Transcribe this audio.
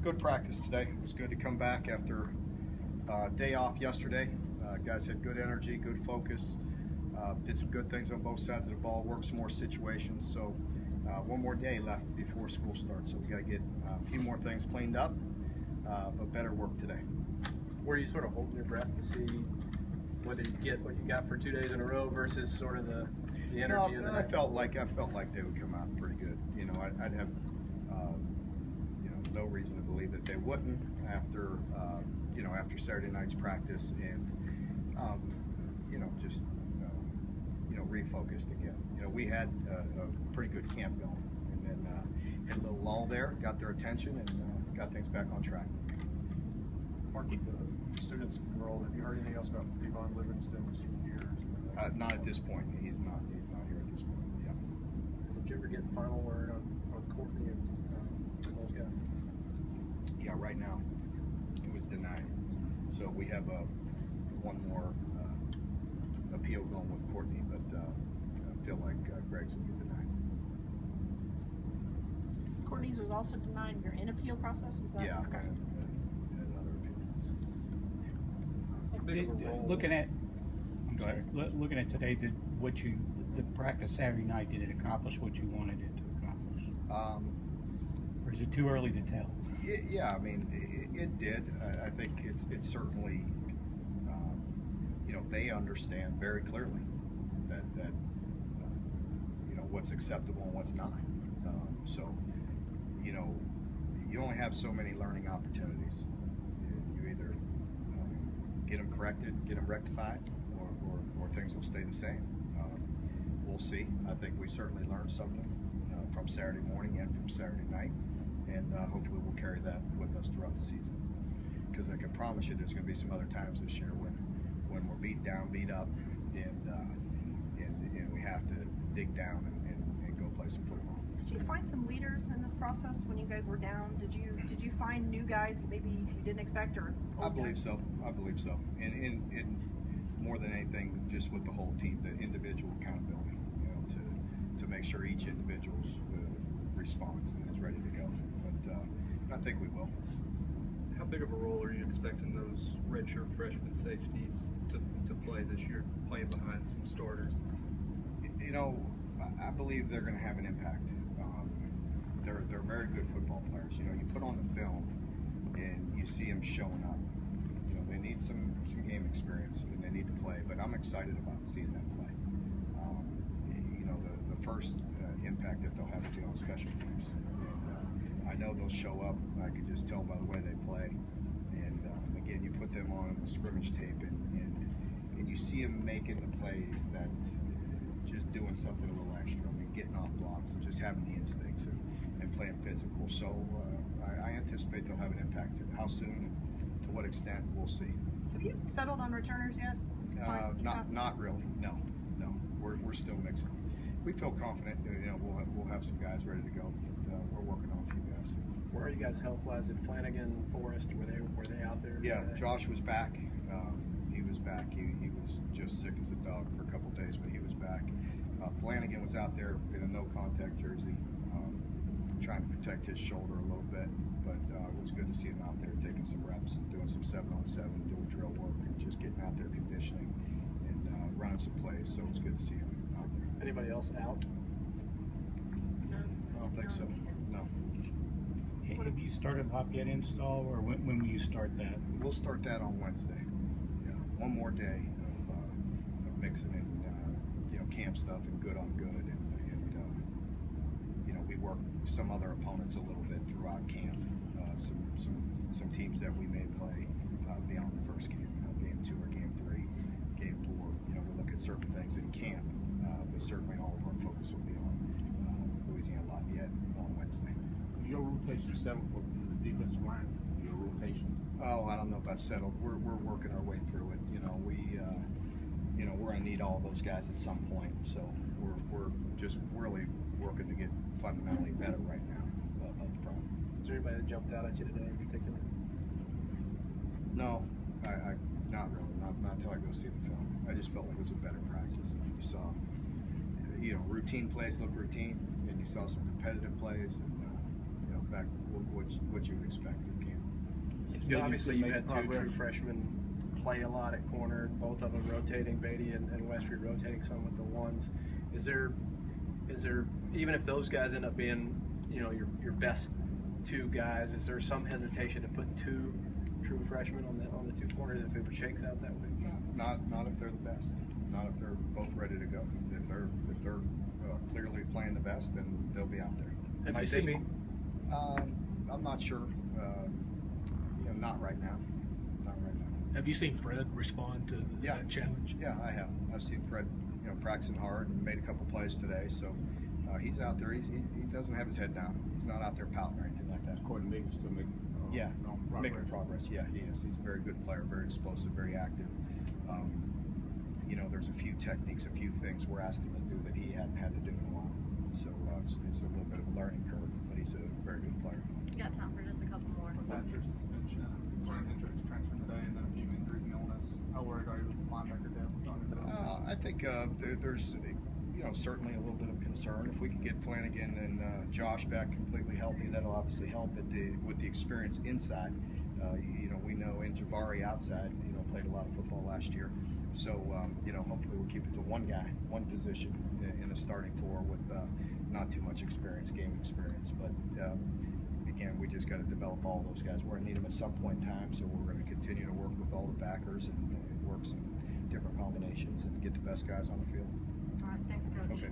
Good practice today. It was good to come back after a day off yesterday. Guys had good energy, good focus, did some good things on both sides of the ball, worked some more situations. So one more day left before school starts. So we got to get a few more things cleaned up, but better work today. Were you sort of holding your breath to see whether you get what you got for 2 days in a row versus sort of the energy? No, I felt like they would come out pretty good. You know, I'd have no reason to believe that they wouldn't after after Saturday night's practice, and just refocused again. We had a pretty good camp going, and then had a little lull there, got their attention, and got things back on track. Marky, the students enrolled. Have you heard anything else about Devon Livingston's years? Not at this point. He's not here at this point. Yeah. Did you ever get the final word on Courtney and those guys? Yeah, right now it was denied. So we have one more appeal going with Courtney, but I feel like Greg's will be denied. Courtney's was also denied. You're in appeal process, is that? Yeah, okay. And another appeal. Looking at today, the practice Saturday night, did it accomplish what you wanted it to accomplish? Or is it too early to tell? Yeah, I mean, it did. I think it's certainly, they understand very clearly that what's acceptable and what's not. So, you only have so many learning opportunities. You either get them corrected, get them rectified, or things will stay the same. We'll see. I think we certainly learned something from Saturday morning and from Saturday night. And hopefully we'll carry that with us throughout the season. Because I can promise you there's going to be some other times this year when we're beat down, beat up, and we have to dig down and go play some football. Did you find some leaders in this process when you guys were down? Did you find new guys that maybe you didn't expect, or? I believe so. And more than anything, just with the whole team, the individual accountability, to make sure each individual's responds and is ready to go. But I think we will. How big of a role are you expecting those redshirt freshman safeties to play this year, playing behind some starters? I believe they're going to have an impact. They're very good football players. You put on the film and you see them showing up. They need some game experience and they need to play. But I'm excited about seeing them play. The first impact that they'll have to be on special teams. And I know they'll show up. I can just tell by the way they play. And again, you put them on the scrimmage tape, and you see them making the plays that just doing something a little extra. I mean, getting off blocks and just having the instincts and playing physical. So I anticipate they'll have an impact. How soon and to what extent, we'll see. Have you settled on returners yet? Not really. No. We're still mixing. We feel confident. We'll have some guys ready to go. But we're working on a few guys. Where are you guys health-wise? Did Flanagan, Forrest, were they out there? Yeah, Josh was back. He was back. He was just sick as a dog for a couple days, but he was back. Flanagan was out there in a no-contact jersey, trying to protect his shoulder a little bit. But it was good to see him out there taking some reps and doing some 7-on-7, doing drill work, and just getting out there conditioning and running some plays. So it was good to see him out there. Anybody else out? I don't think so. No. Have you started Lafayette install, or when will you start that? We'll start that on Wednesday. Yeah, one more day of mixing in, camp stuff and good on good, and we work some other opponents a little bit throughout camp. Some teams that we may play beyond the first game, game 2 or game 3, game 4. We look at certain things in camp, but certainly all of our focus will be on Louisiana Lafayette on Wednesday. Your rotation settled for the defensive line. Your rotation. Oh, I don't know if that's settled. We're working our way through it. We're gonna need all those guys at some point. So we're just really working to get fundamentally better right now up front. Is there anybody that jumped out at you today in particular? No, I not really. Not until I go see the film. I just felt like it was a better practice. And you saw, routine plays look routine, and you saw some competitive plays, and back what what you would expect of camp. Obviously, you've had two progress. true freshmen play a lot at corner, both of them rotating, Beatty and Westry rotating some with the ones. Is there, even if those guys end up being, you know, your best two guys, is there some hesitation to put two true freshmen on the two corners if it shakes out that way? Not if they're the best. Not if they're both ready to go. If they're clearly playing the best, then they'll be out there. Have you seen? I'm not sure. You know, not right now. Not right now. Have you seen Fred respond to that challenge? Yeah, I have. I've seen Fred, you know, practicing hard and made a couple plays today. So he's out there. He doesn't have his head down. He's not out there pouting or anything like that. Coordinating, still making Making progress. Yeah, he is. He's a very good player, very explosive, very active. You know, there's a few techniques, a few things we're asking him to do that he hadn't had to do in a while. So it's a little bit of a learning curve, but he's a very good player. You got time for just a couple more. With that, your suspension, Hendricks transferring today, and then a few injuries and illness. How worried are you with linebacker depth? I think there's, you know, certainly a little bit of concern. If we could get Flanagan and Josh back completely healthy, that'll obviously help. With the experience inside, you know, we know Jabari outside, you know, played a lot of football last year. So, you know, hopefully we'll keep it to one guy, one position in the starting four with not too much experience, game experience. But again, we just got to develop all those guys. We're going to need them at some point in time, so we're going to continue to work with all the backers and work some different combinations and get the best guys on the field. All right, thanks, Coach. Okay.